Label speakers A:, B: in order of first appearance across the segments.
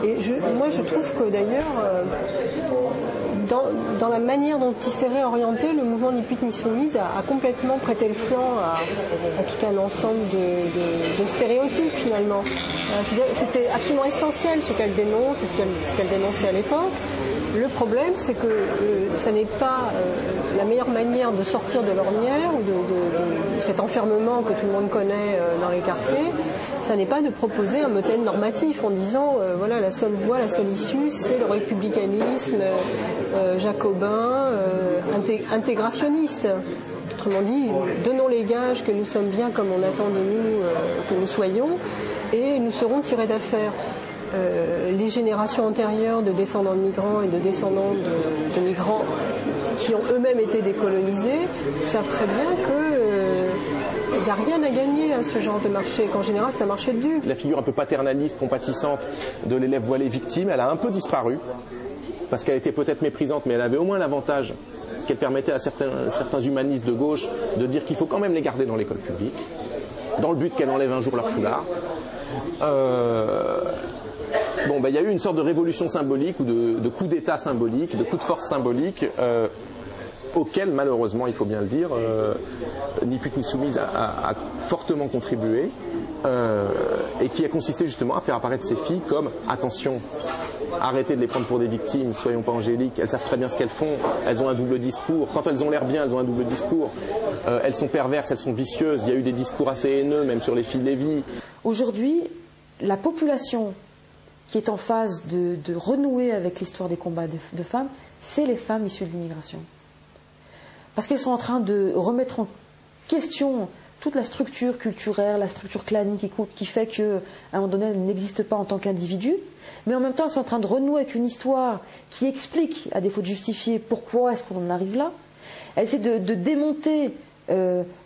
A: Et moi je trouve que d'ailleurs, dans la manière dont il s'est réorienté, le mouvement Ni Putes Ni Soumises a complètement prêté le flanc à tout un ensemble de stéréotypes finalement. C'était absolument essentiel ce qu'elle dénonce, ce qu'elle dénonçait à l'époque. Le problème, c'est que ça n'est pas la meilleure manière de sortir de l'ornière ou de cet enfermement que tout le monde connaît dans les quartiers. Ça n'est pas de proposer un modèle normatif en disant voilà, la seule voie, la seule issue, c'est le républicanisme jacobin, intégrationniste. Autrement dit, donnons les gages que nous sommes bien comme on attend de nous que nous soyons, et nous serons tirés d'affaire. Les générations antérieures de descendants de migrants et de descendants de migrants qui ont eux-mêmes été décolonisés savent très bien qu'il n'y a rien à gagner à ce genre de marché, qu'en général c'est un marché de dupes.
B: La figure un peu paternaliste, compatissante de l'élève voilé victime, elle a un peu disparu, parce qu'elle était peut-être méprisante, mais elle avait au moins l'avantage qu'elle permettait à certains humanistes de gauche de dire qu'il faut quand même les garder dans l'école publique, dans le but qu'elle enlève un jour leur foulard. Bon, il y a eu une sorte de révolution symbolique ou de coup d'état symbolique, de coup de force symbolique auquel, malheureusement, il faut bien le dire, Ni Putes Ni Soumises a fortement contribué et qui a consisté justement à faire apparaître ces filles comme attention, arrêtez de les prendre pour des victimes, soyons pas angéliques, elles savent très bien ce qu'elles font, elles ont un double discours, quand elles ont l'air bien, elles ont un double discours, elles sont perverses, elles sont vicieuses, il y a eu des discours assez haineux, même sur les filles Lévy.
C: Aujourd'hui, la population qui est en phase de renouer avec l'histoire des combats de femmes, c'est les femmes issues de l'immigration. Parce qu'elles sont en train de remettre en question toute la structure culturelle, la structure clanique qui fait qu'à un moment donné, elles n'existent pas en tant qu'individus, mais en même temps, elles sont en train de renouer avec une histoire qui explique, à défaut de justifier, pourquoi est-ce qu'on en arrive là. Elles essaient de démonter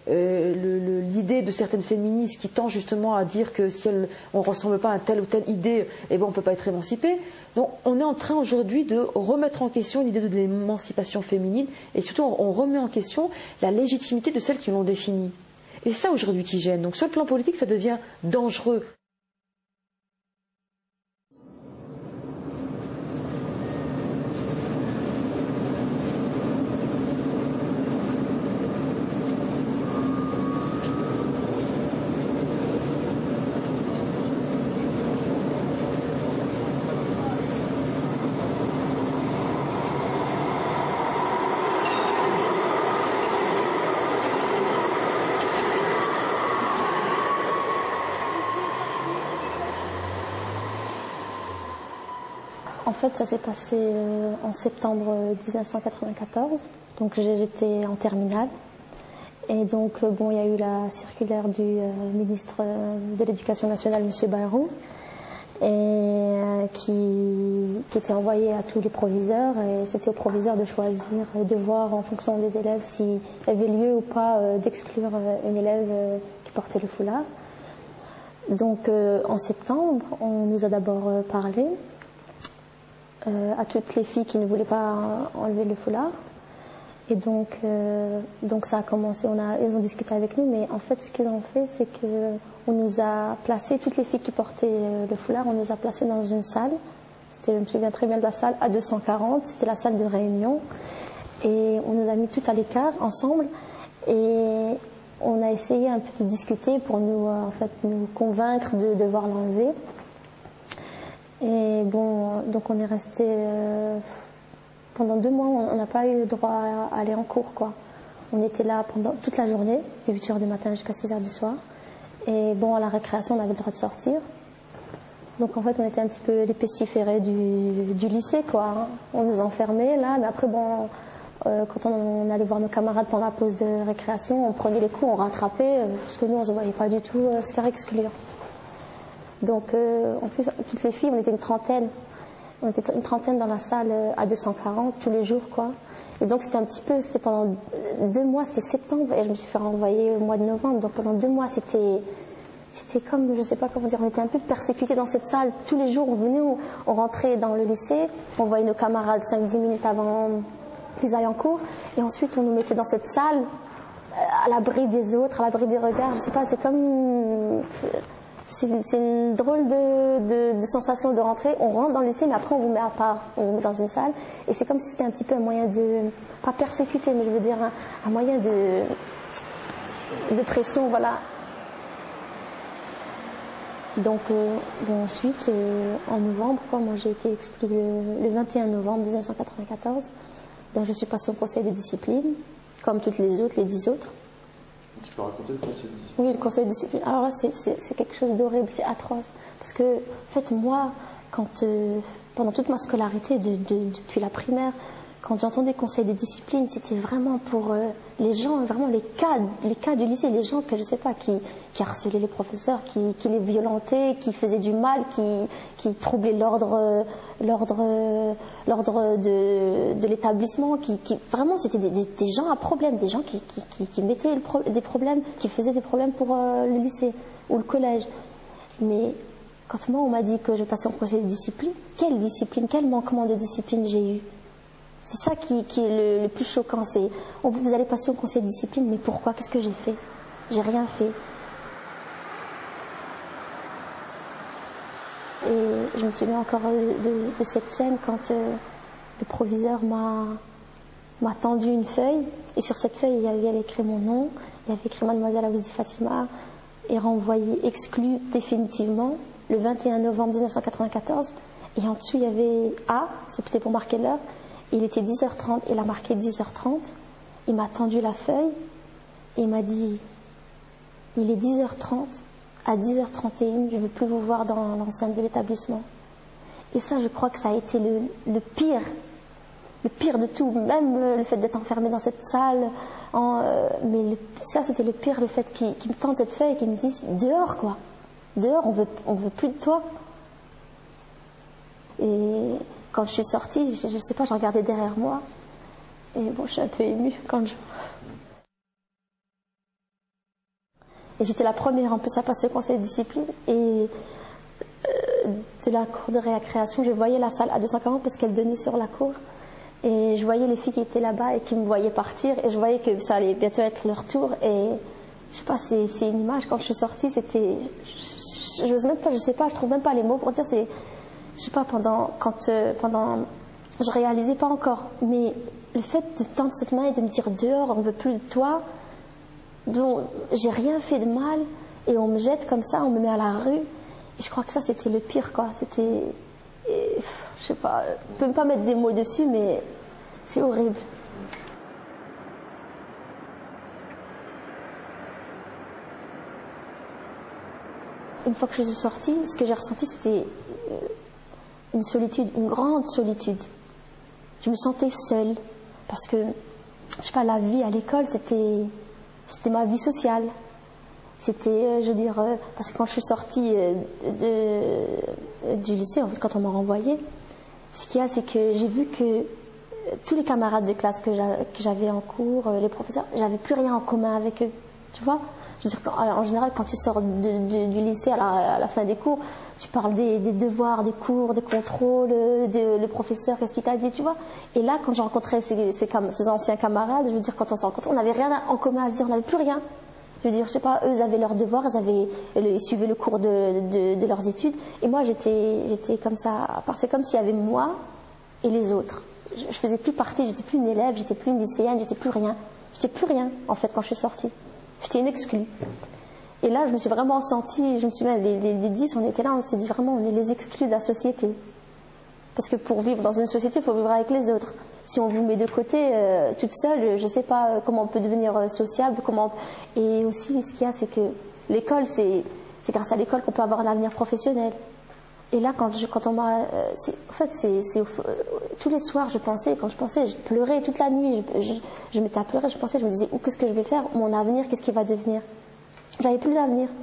C: l'idée de certaines féministes qui tentent justement à dire que si on ne ressemble pas à telle ou telle idée, on ne peut pas être émancipé. Donc on est en train aujourd'hui de remettre en question l'idée de l'émancipation féminine, et surtout on remet en question la légitimité de celles qui l'ont définie. Et c'est ça aujourd'hui qui gêne. Donc sur le plan politique, ça devient dangereux.
D: En fait, ça s'est passé en septembre 1994. Donc j'étais en terminale. Et donc, il y a eu la circulaire du ministre de l'Éducation nationale, M. Bayrou, et qui était envoyée à tous les proviseurs. Et c'était aux proviseurs de choisir, de voir en fonction des élèves s'il y avait lieu ou pas d'exclure une élève qui portait le foulard. Donc, en septembre, on nous a d'abord parlé à toutes les filles qui ne voulaient pas enlever le foulard. Et donc ça a commencé, ils ont discuté avec nous, mais en fait ce qu'ils ont fait, c'est qu'on nous a placé, toutes les filles qui portaient le foulard, on nous a placées dans une salle. Je me souviens très bien de la salle A240, c'était la salle de réunion. Et on nous a mis toutes à l'écart, ensemble, et on a essayé un peu de discuter pour nous convaincre de devoir l'enlever. Et donc on est resté pendant 2 mois, on n'a pas eu le droit à aller en cours, quoi. On était là pendant toute la journée, de 8h du matin jusqu'à 6h du soir. Et à la récréation, on avait le droit de sortir. Donc en fait, on était un petit peu les pestiférés du lycée, quoi. On nous enfermait là, mais après, quand on allait voir nos camarades pendant la pause de récréation, on prenait les coups, on rattrapait, parce que nous, on ne se voyait pas du tout se faire exclure. Donc, en plus, toutes les filles, on était une trentaine. On était une trentaine dans la salle à 240 tous les jours, quoi. Et donc, c'était pendant 2 mois, c'était septembre, et je me suis fait renvoyer au mois de novembre. Donc, pendant 2 mois, c'était comme, je sais pas comment dire, on était un peu persécutés dans cette salle. Tous les jours, on venait, on rentrait dans le lycée, on voyait nos camarades 5-10 minutes avant qu'ils aillent en cours, et ensuite, on nous mettait dans cette salle, à l'abri des autres, à l'abri des regards. Je sais pas, c'est comme C'est une drôle de sensation de rentrer. On rentre dans le lycée, mais après on vous met à part, on vous met dans une salle. Et c'est comme si c'était un petit peu un moyen de, pas persécuter, mais je veux dire un moyen de pression, voilà. Donc ensuite, en novembre, moi j'ai été exclue le 21 novembre 1994. Donc je suis passée au conseil de discipline, comme toutes les autres, les 10 autres.
B: Tu peux raconter le conseil de discipline? Oui,
D: le conseil de discipline. Alors là, c'est quelque chose d'horrible, c'est atroce. Parce que, en fait, moi, pendant toute ma scolarité, depuis la primaire, quand j'entendais conseil de discipline, c'était vraiment pour les gens, vraiment les cas du lycée, les gens que je sais pas, qui harcelaient les professeurs, qui les violentaient, qui faisaient du mal, qui troublaient l'ordre de l'établissement, vraiment c'était des gens à problème, des gens qui mettaient des problèmes, qui faisaient des problèmes pour le lycée ou le collège. Mais quand moi on m'a dit que je passais en conseil de discipline, quel manquement de discipline j'ai eu? C'est ça qui est le plus choquant, c'est vous allez passer au conseil de discipline, mais pourquoi? Qu'est-ce que j'ai fait? J'ai rien fait. Et je me souviens encore de cette scène quand le proviseur m'a tendu une feuille, et sur cette feuille il y avait écrit mon nom, il y avait écrit Mademoiselle Awizdi Fatima, et renvoyé, exclu définitivement, le 21 novembre 1994, et en dessous il y avait A, c'était pour marquer l'heure. Il était 10h30, il a marqué 10h30, il m'a tendu la feuille et il m'a dit il est 10h30, à 10h31, je ne veux plus vous voir dans l'enceinte de l'établissement. Et ça, je crois que ça a été le pire de tout, même le fait d'être enfermé dans cette salle, ça c'était le pire, le fait qu'il me tende cette feuille et qu'il me dise dehors quoi, dehors, on veut plus de toi. Et quand je suis sortie, je sais pas, je regardais derrière moi. Et bon, je suis un peu émue Et j'étais la première en plus à passer au conseil de discipline. Et de la cour de récréation, je voyais la salle à 240 parce qu'elle donnait sur la cour. Et je voyais les filles qui étaient là-bas et qui me voyaient partir. Et je voyais que ça allait bientôt être leur tour. Et je sais pas, c'est une image. Quand je suis sortie, c'était... je sais pas, je trouve même pas les mots pour dire, c'est... Je sais pas, pendant, je réalisais pas encore, mais le fait de tendre cette main et de me dire dehors, on veut plus de toi, bon, j'ai rien fait de mal, et on me jette comme ça, on me met à la rue, et je crois que ça c'était le pire quoi, c'était, je sais pas, je peux même pas mettre des mots dessus, mais c'est horrible. Une fois que je suis sortie, ce que j'ai ressenti c'était une solitude, une grande solitude. Je me sentais seule parce que, je sais pas, la vie à l'école, c'était ma vie sociale. C'était, je veux dire, parce que quand je suis sortie du lycée, en fait, quand on m'a renvoyée, ce qu'il y a, c'est que j'ai vu que tous les camarades de classe que j'avais en cours, les professeurs, j'avais plus rien en commun avec eux. Tu vois ? Je veux dire, en général, quand tu sors du lycée à la fin des cours, tu parles des devoirs, des cours, des contrôles, le professeur, qu'est-ce qu'il t'a dit, tu vois. Et là, quand j'ai rencontré ces anciens camarades, je veux dire, quand on s'est rencontrés, on n'avait rien en commun à se dire, on n'avait plus rien. Je veux dire, je sais pas, eux, ils avaient leurs devoirs, ils suivaient le cours de leurs études. Et moi, j'étais comme ça. C'est comme s'il y avait moi et les autres. Je faisais plus partie, j'étais plus une élève, j'étais plus une lycéenne, j'étais plus rien. J'étais plus rien, en fait, quand je suis sortie. J'étais une exclue. Et là, je me suis vraiment sentie, je me souviens, les 10, on était là, on s'est dit vraiment, on est les exclus de la société. Parce que pour vivre dans une société, il faut vivre avec les autres. Si on vous met de côté, toute seule, je ne sais pas comment on peut devenir sociable. Et aussi, ce qu'il y a, c'est que l'école, c'est grâce à l'école qu'on peut avoir un avenir professionnel. Et là, quand on m'a... en fait, tous les soirs, je pensais, je pleurais toute la nuit. Je m'étais à pleurer, je me disais, qu'est-ce que je vais faire? Mon avenir, qu'est-ce qu'il va devenir? J'avais plus d'avenir.